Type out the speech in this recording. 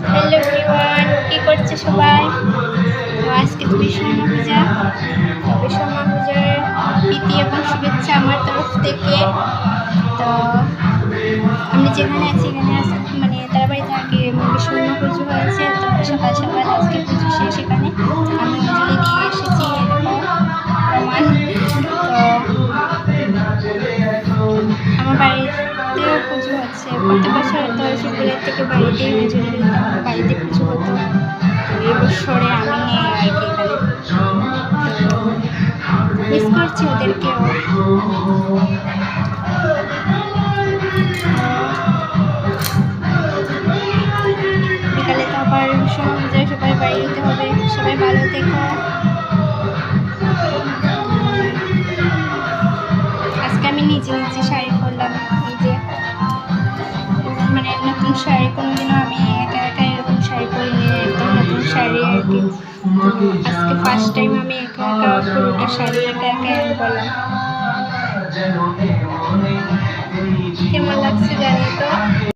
Hello everyone, কি করছে সবাই? তো আজকে তো বিশ্বকর্মা পূজা। তো বিশ্বকর্মা পূজার প্রীতি এবং শুভেচ্ছা আমার তরফ থেকে। তো আমি যেখানে আছি এখানে মানে তারাবাড়িতে আগে বিশ্বকর্মা পুজো হয়েছে। তো সকাল সকাল আজকে পুজো শেষ, এখানে আমি অঞ্জলি দিয়ে এসেছি। প্রমাণ। তো আমার বাড়িতেও পুজো হচ্ছে প্রত্যেক বছর। তো শিবপুরের থেকে বাড়িতেই অঞ্জলি দিতাম, বাড়িতে পুজো হতো। তো এই বছরে আমি নেই আর কি এখানে। তো মিস করছি ওদেরকেও। বিকালে তো আবার বিশ্বকর্মা পূজায় সবাই বাড়ি যেতে হবে। সবাই ভালো থেকো। আজকে আমি নিজে শাড়ি পরলাম, নিজে মানে নতুন শাড়ি। কোনোদিনও আমি একা একা এরকম শাড়ি পরিনি, একদম নতুন শাড়ি আর কি। আজকে ফার্স্ট টাইম আমি একা একা পুরোটা শাড়ি একা একা পরলাম।